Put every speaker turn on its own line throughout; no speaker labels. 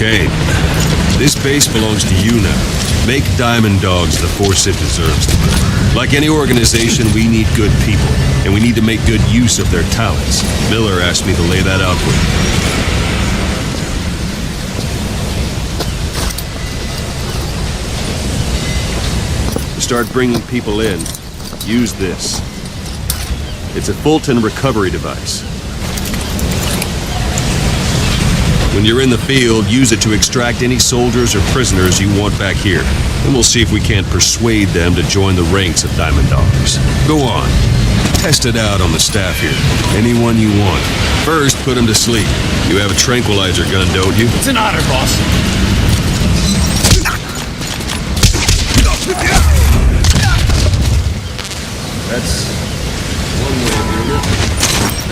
Okay. This base belongs to you now. Make Diamond Dogs the force it deserves to be. Like any organization, we need good people, and we need to make good use of their talents. Miller asked me to lay that out for you. To start bringing people in, use this. It's a Fulton recovery device. When you're in the field, use it to extract any soldiers or prisoners you want back here. And we'll see if we can't persuade them to join the ranks of Diamond Dogs. Go on. Test it out on the staff here. Anyone you want. First, put them to sleep. You have a tranquilizer gun, don't you?
It's an honor, boss.
That's one way of doing it.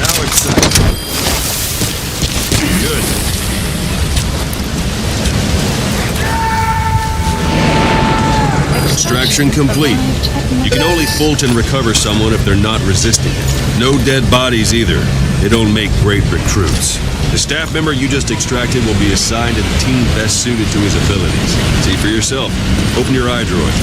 Now it's good. Extraction complete. You can only Fulton recover someone if they're not resisting it. No dead bodies either. They don't make great recruits. The staff member you just extracted will be assigned to the team best suited to his abilities. See for yourself. Open your iDroid.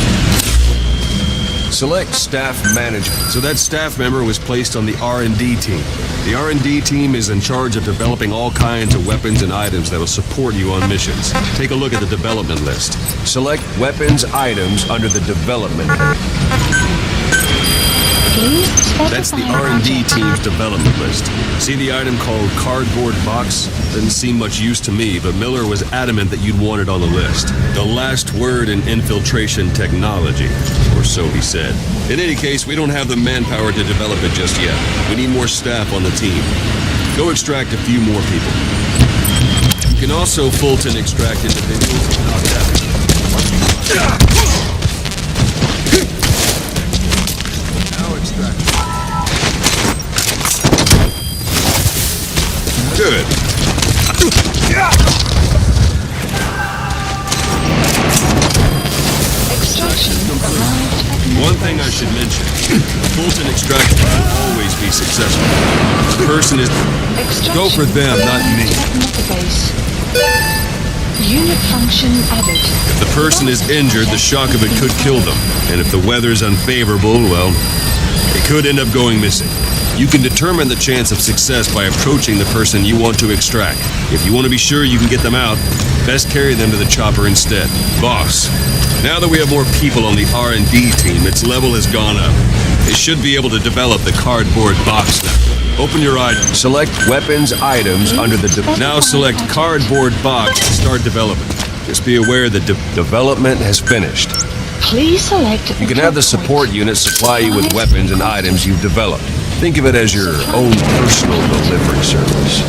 Select staff manager. So that staff member was placed on the R&D team. The R&D team is in charge of developing all kinds of weapons and items that will support you on missions. Take a look at the development list. Select weapons items under the development head. That's the R&D team's development list. See the item called cardboard box? Didn't seem much use to me, but Miller was adamant that you'd want it on the list. The last word in infiltration technology, or so he said. In any case, we don't have the manpower to develop it just yet. We need more staff on the team. Go extract a few more people. You can also Fulton extract individuals and knock out. Good. One thing I should mention. Fulton extraction will always be successful. The person is... Go for them, not me.
Unit function added.
If the person is injured, the shock of it could kill them. And if the weather's unfavorable, well, it could end up going missing. You can determine the chance of success by approaching the person you want to extract. If you want to be sure you can get them out, best carry them to the chopper instead. Boss, now that we have more people on the R&D team, its level has gone up. They should be able to develop the cardboard box now. Open your eye. Select weapons items under the... Now select cardboard box to start development. Just be aware that development has finished.
Please select...
You can have the support unit supply you with weapons and items you've developed. Think of it as your own personal delivery service.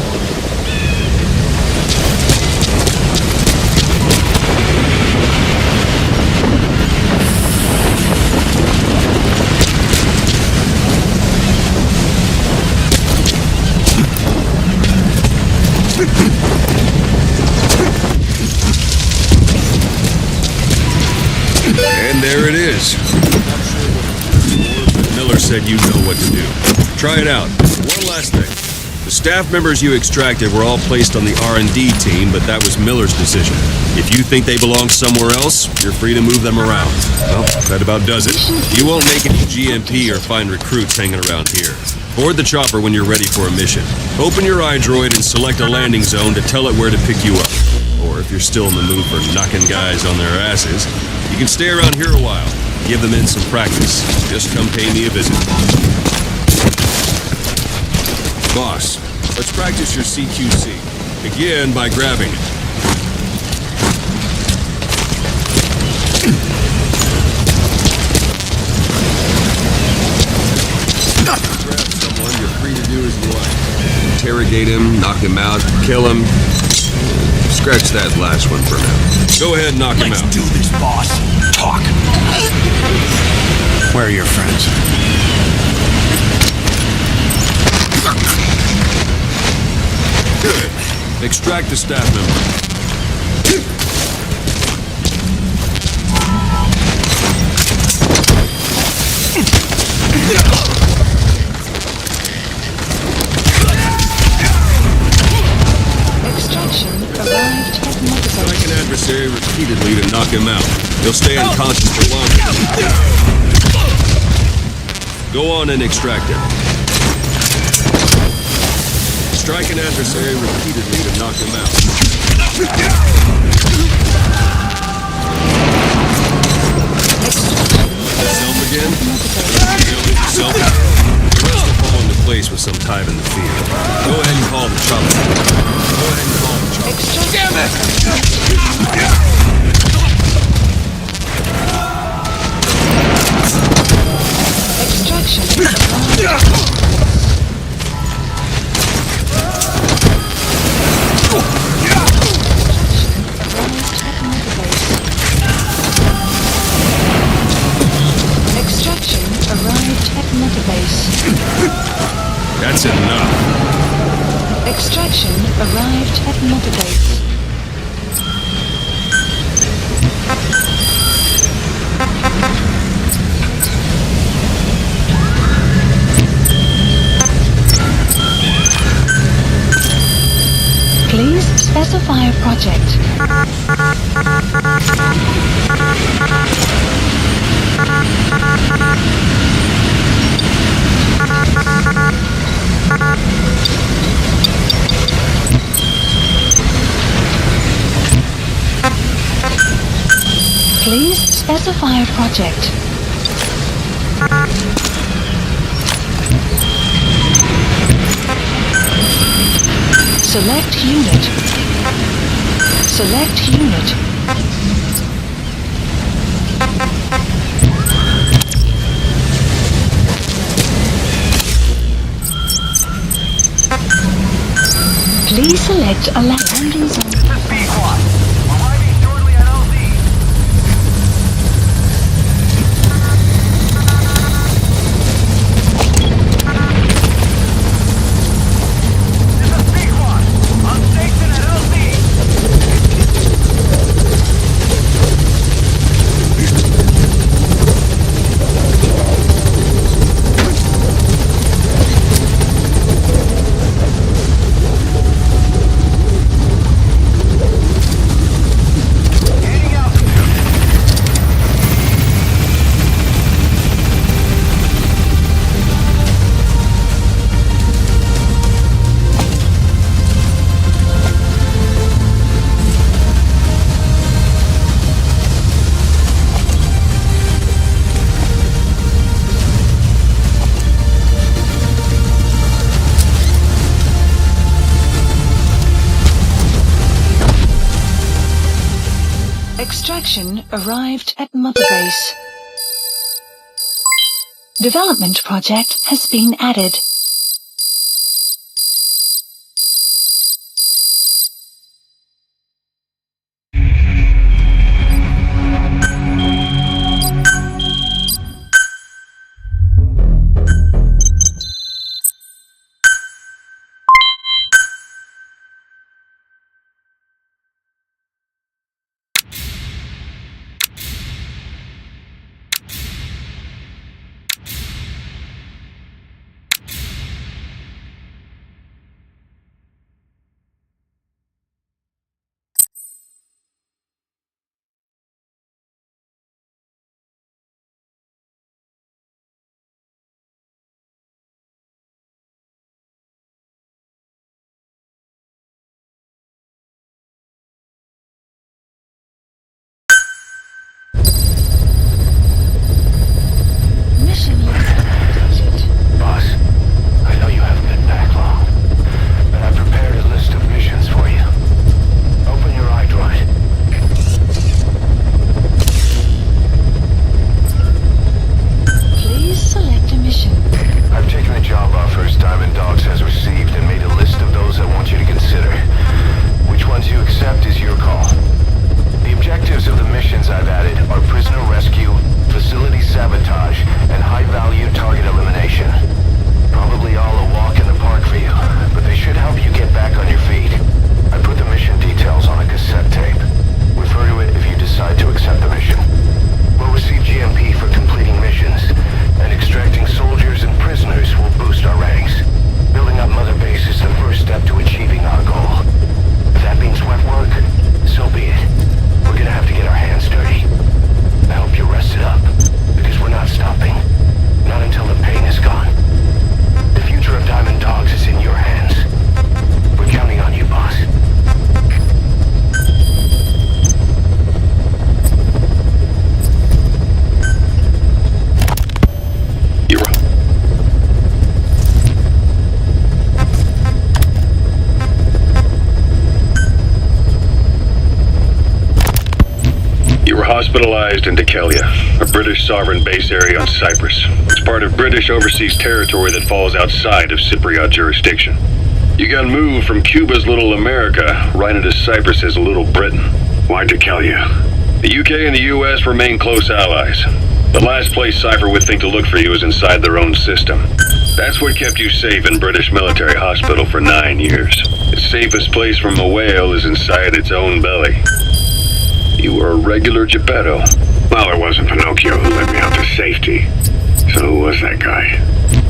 And there it is. Miller said you know what to do. Try it out. One last thing. The staff members you extracted were all placed on the R&D team, but that was Miller's decision. If you think they belong somewhere else, you're free to move them around. Well, that about does it. You won't make any GMP or find recruits hanging around here. Board the chopper when you're ready for a mission. Open your iDroid and select a landing zone to tell it where to pick you up. Or if you're still in the mood for knocking guys on their asses, you can stay around here a while. Give them in some practice. Just come pay me a visit. Boss, let's practice your CQC. Begin by grabbing it. Grab someone, you're free to do as you like. Interrogate him, knock him out, kill him. Scratch that last one for now. Go ahead and knock him out.
Let's do this, boss. Talk. Where are your friends?
Good. Extract the staff member.
Extraction arrived at Mother
him out. He'll stay unconscious for longer. Go on and extract him. Strike an adversary repeatedly to knock him out. Self again? Self again? The rest will fall into place with some time in the field. Go ahead and call the chopper. Go ahead and call the chopper.
Damn it!
Extraction. Extraction arrived at Mother Base.
That's enough.
Extraction arrived at Mother Base. Please specify a project. Please specify a project. Select unit. Select unit. Please select a landing zone. Extraction arrived at Mother Base. Development project has been added.
hospitalized in Dikelia, a British sovereign base area on Cyprus. It's part of British overseas territory that falls outside of Cypriot jurisdiction. You got moved from Cuba's Little America right into Cyprus's Little Britain.
Why Dikelia?
The UK and the US remain close allies. The last place Cypher would think to look for you is inside their own system. That's what kept you safe in British military hospital for 9 years. The safest place from a whale is inside its own belly. You were a regular Geppetto.
Well, it wasn't Pinocchio who led me out to safety. So who was that guy?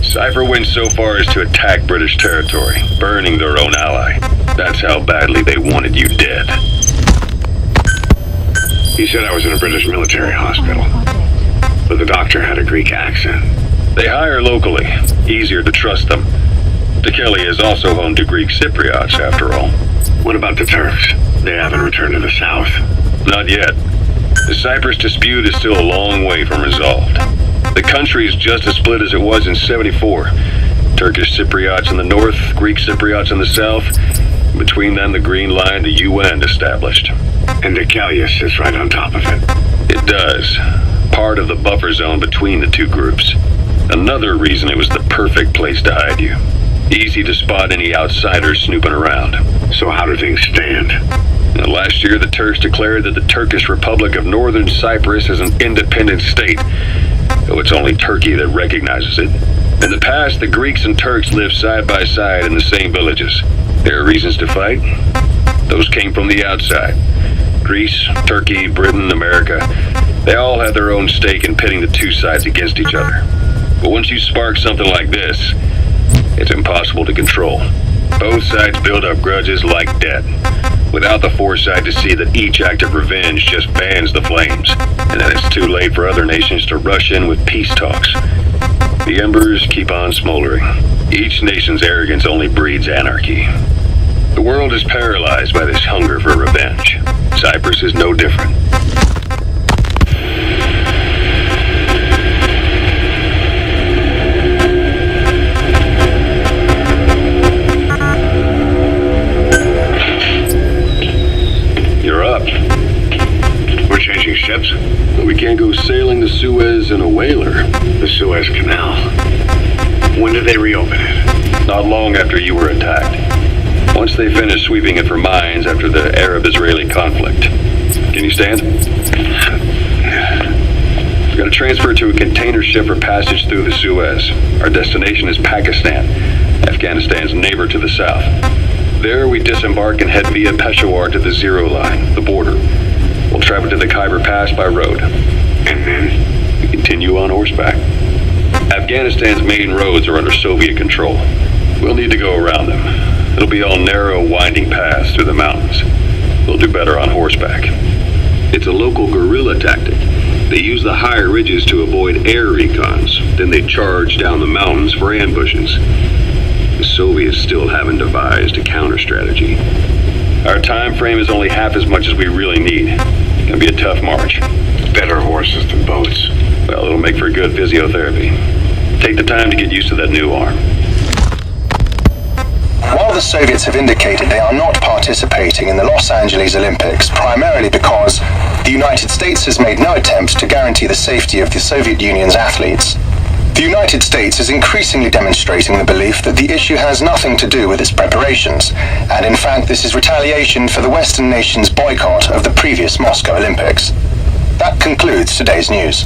Cypher went so far as to attack British territory, burning their own ally. That's how badly they wanted you dead.
He said I was in a British military hospital, but the doctor had a Greek accent.
They hire locally. Easier to trust them. Dikelia is also home to Greek Cypriots, after all.
What about the Turks? They haven't returned to the south.
Not yet. The Cyprus dispute is still a long way from resolved. The country is just as split as it was in '74. Turkish Cypriots in the north, Greek Cypriots in the south. Between them, the Green Line, the UN established.
And Dikelia sits right on top of it.
It does. Part of the buffer zone between the two groups. Another reason it was the perfect place to hide you. Easy to spot any outsiders snooping around.
So how do things stand?
Now, last year, the Turks declared that the Turkish Republic of Northern Cyprus is an independent state, though it's only Turkey that recognizes it. In the past, the Greeks and Turks lived side by side in the same villages. There are reasons to fight. Those came from the outside. Greece, Turkey, Britain, America, they all had their own stake in pitting the two sides against each other. But once you spark something like this, it's impossible to control. Both sides build up grudges like debt, without the foresight to see that each act of revenge just fans the flames, and then it's too late for other nations to rush in with peace talks. The embers keep on smoldering. Each nation's arrogance only breeds anarchy. The world is paralyzed by this hunger for revenge. Cyprus is no different. You're up.
We're changing ships?
We can't go sailing the Suez in a whaler.
The Suez Canal. When did they reopen it?
Not long after you were attacked. Once they finished sweeping it for mines after the Arab-Israeli conflict. Can you stand? We've got to transfer to a container ship for passage through the Suez. Our destination is Pakistan, Afghanistan's neighbor to the south. There we disembark and head via Peshawar to the Zero Line, the border. We'll travel to the Khyber Pass by road.
And then?
We continue on horseback. Afghanistan's main roads are under Soviet control. We'll need to go around them. It'll be all narrow, winding paths through the mountains. We'll do better on horseback. It's a local guerrilla tactic. They use the higher ridges to avoid air recons. Then they charge down the mountains for ambushes. The Soviets still haven't devised a counter-strategy. Our time frame is only half as much as we really need. It's gonna be a tough march.
Better horses than boats.
Well, it'll make for good physiotherapy. Take the time to get used to that new arm.
While the Soviets have indicated they are not participating in the Los Angeles Olympics, primarily because the United States has made no attempt to guarantee the safety of the Soviet Union's athletes, the United States is increasingly demonstrating the belief that the issue has nothing to do with its preparations, and in fact this is retaliation for the Western nations' boycott of the previous Moscow Olympics. That concludes today's news.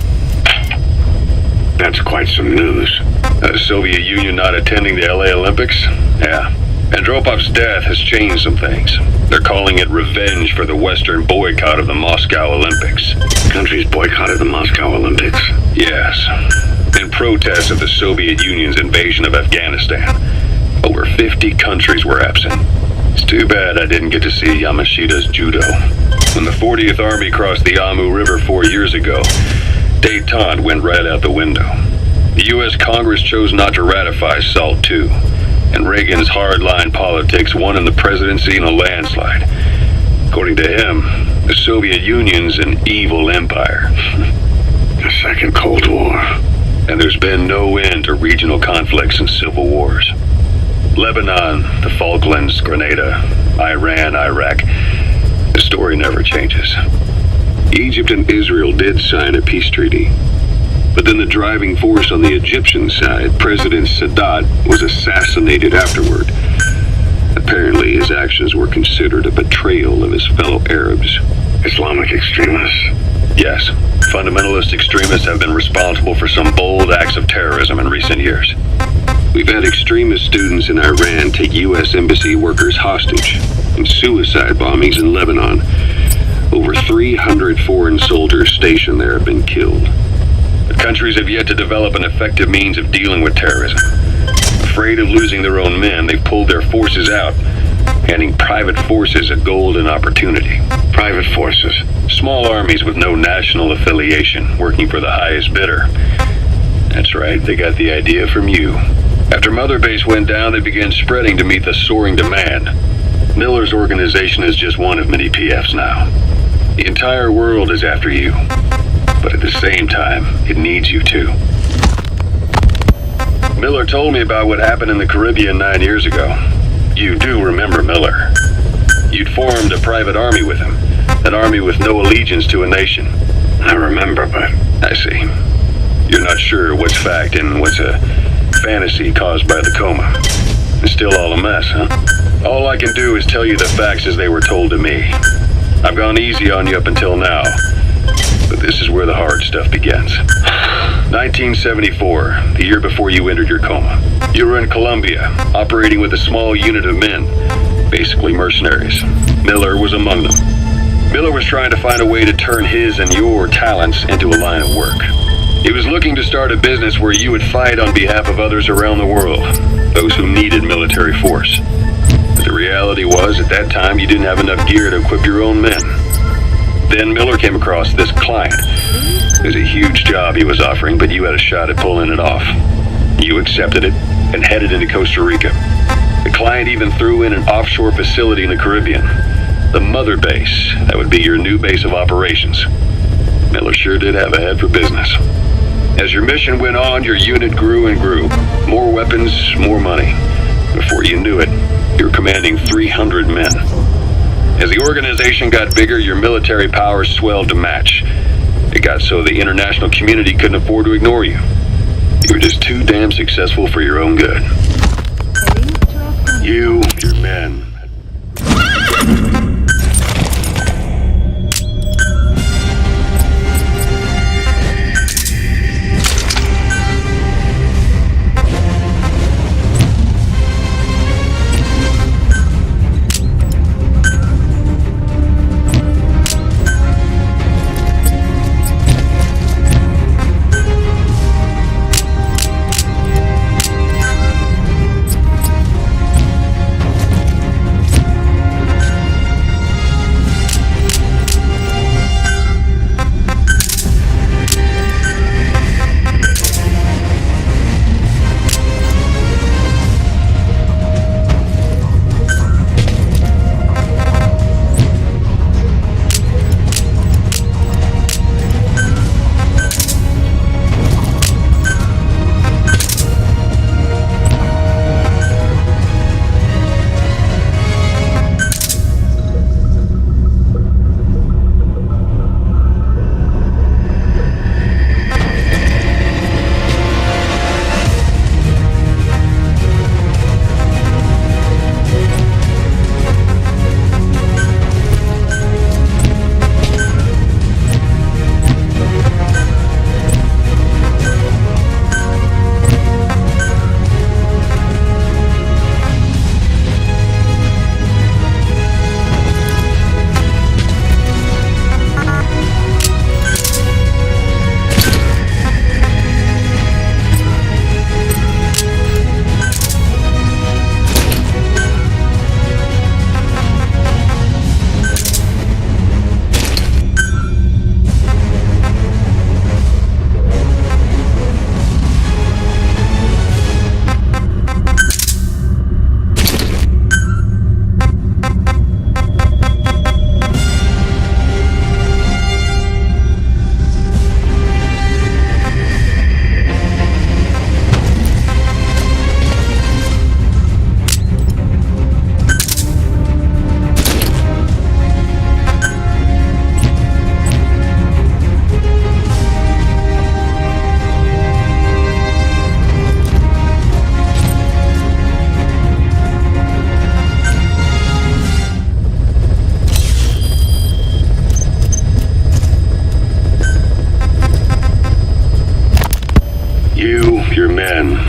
That's quite some news.
The Soviet Union not attending the LA Olympics? Yeah. Andropov's death has changed some things. They're calling it revenge for the Western boycott of the Moscow Olympics.
Countries boycotted the Moscow Olympics?
Yes. In protest of the Soviet Union's invasion of Afghanistan. Over 50 countries were absent. It's too bad I didn't get to see Yamashita's judo. When the 40th Army crossed the Amu River 4 years ago, détente went right out the window. The U.S. Congress chose not to ratify SALT II, and Reagan's hardline politics won in the presidency in a landslide. According to him, the Soviet Union's an evil empire.
The Second Cold War.
And there's been no end to regional conflicts and civil wars. Lebanon, the Falklands, Grenada, Iran, Iraq. The story never changes. Egypt and Israel did sign a peace treaty. But then the driving force on the Egyptian side, President Sadat, was assassinated afterward. Apparently, his actions were considered a betrayal of his fellow Arabs.
Islamic extremists?
Yes, fundamentalist extremists have been responsible for some bold acts of terrorism in recent years. We've had extremist students in Iran take U.S. embassy workers hostage, and suicide bombings in Lebanon. Over 300 foreign soldiers stationed there have been killed. But countries have yet to develop an effective means of dealing with terrorism. Afraid of losing their own men, they've pulled their forces out, handing private forces a golden opportunity.
Private forces?
Small armies with no national affiliation, working for the highest bidder. That's right, they got the idea from you. After Mother Base went down, they began spreading to meet the soaring demand. Miller's organization is just one of many PFs now. The entire world is after you. But at the same time, it needs you too. Miller told me about what happened in the Caribbean 9 years ago. You do remember Miller. You'd formed a private army with him. An army with no allegiance to a nation.
I remember, but...
I see. You're not sure what's fact and what's a fantasy caused by the coma. It's still all a mess, huh? All I can do is tell you the facts as they were told to me. I've gone easy on you up until now. But this is where the hard stuff begins. 1974, the year before you entered your coma. You were in Colombia, operating with a small unit of men, basically mercenaries. Miller was among them. Miller was trying to find a way to turn his and your talents into a line of work. He was looking to start a business where you would fight on behalf of others around the world, those who needed military force. But the reality was, at that time, you didn't have enough gear to equip your own men. Then Miller came across this client. It was a huge job he was offering, but you had a shot at pulling it off. You accepted it and headed into Costa Rica. The client even threw in an offshore facility in the Caribbean. The Mother Base, that would be your new base of operations. Miller sure did have a head for business. As your mission went on, your unit grew and grew. More weapons, more money. Before you knew it, you were commanding 300 men. As the organization got bigger, your military powers swelled to match. It got so the international community couldn't afford to ignore you. You were just too damn successful for your own good. You, your men.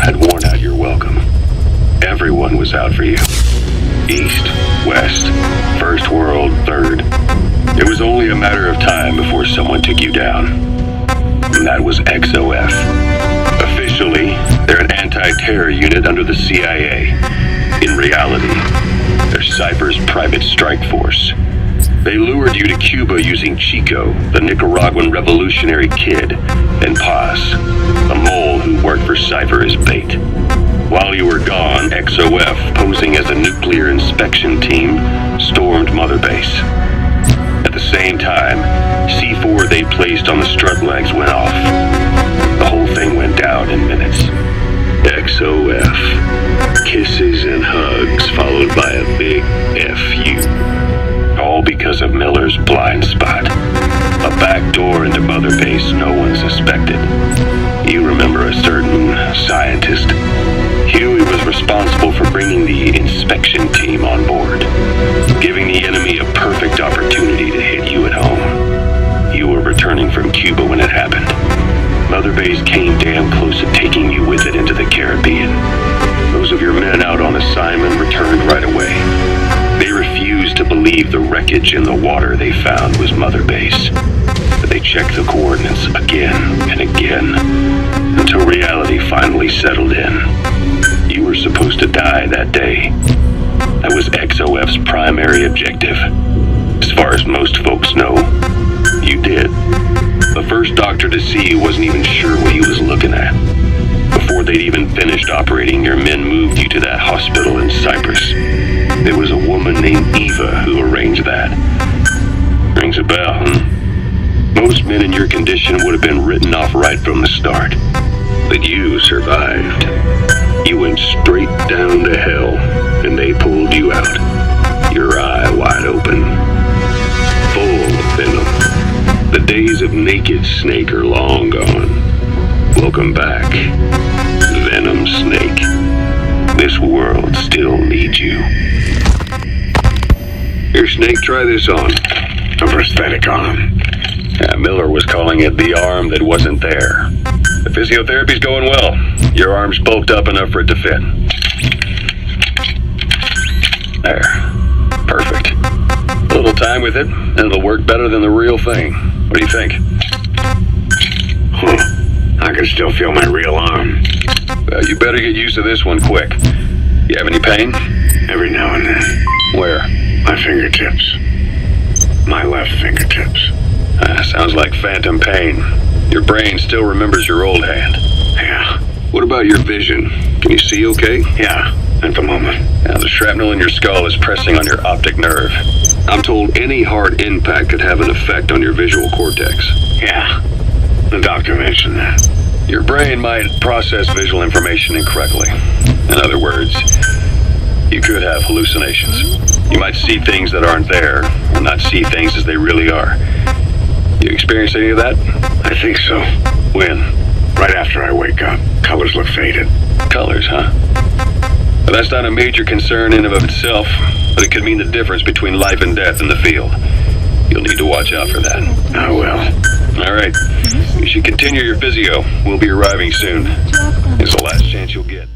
had worn out your welcome. Everyone was out for you. East, West, First World, Third. It was only a matter of time before someone took you down. And that was XOF. Officially, they're an anti-terror unit under the CIA. In reality, they're Cypher's private strike force. They lured you to Cuba using Chico, the Nicaraguan revolutionary kid, and Paz, a mole who worked for Cypher as bait. While you were gone, XOF, posing as a nuclear inspection team, stormed Mother Base. At the same time, C4 they placed on the strut legs went off. The whole thing went down in minutes. XOF. Kisses and hugs followed by a big FU. All because of Miller's blind spot. A back door into Mother Base no one suspected. You remember a certain scientist. Huey was responsible for bringing the inspection team on board, giving the enemy a perfect opportunity to hit you at home. You were returning from Cuba when it happened. Mother Base came damn close to taking you with it into the Caribbean. Those of your men out on assignment returned right away. They refused to believe the wreckage in the water they found was Mother Base. But they checked the coordinates again and again, until reality finally settled in. You were supposed to die that day. That was XOF's primary objective. As far as most folks know, you did. The first doctor to see you wasn't even sure what he was looking at. Before they'd even finished operating, your men moved you to that hospital in Cyprus. There was a woman named Eva who arranged that. Rings a bell, huh? Most men in your condition would have been written off right from the start. But you survived. You went straight down to hell, and they pulled you out. Your eye wide open. Full of venom. The days of Naked Snake are long gone. Welcome back, Venom Snake. This world still needs you. Here, Snake, try this on.
A prosthetic arm.
Miller was calling it the arm that wasn't there. The physiotherapy's going well. Your arm's bulked up enough for it to fit. There. Perfect. A little time with it, and it'll work better than the real thing. What do you think?
I can still feel my real arm.
Well, you better get used to this one quick. You have any pain?
Every now and then.
Where?
My fingertips. My left fingertips.
Sounds like phantom pain. Your brain still remembers your old hand.
Yeah.
What about your vision? Can you see okay?
Yeah, at the moment.
Now, the shrapnel in your skull is pressing on your optic nerve. I'm told any hard impact could have an effect on your visual cortex.
Yeah. The doctor mentioned that.
Your brain might process visual information incorrectly. In other words, you could have hallucinations. You might see things that aren't there, or not see things as they really are. You experience any of that?
I think so.
When?
Right after I wake up. Colors look faded.
Colors, huh? Well, that's not a major concern in and of itself, but it could mean the difference between life and death in the field. You'll need to watch out for that.
I will.
All right. You should continue your physio. We'll be arriving soon. It's the last chance you'll get.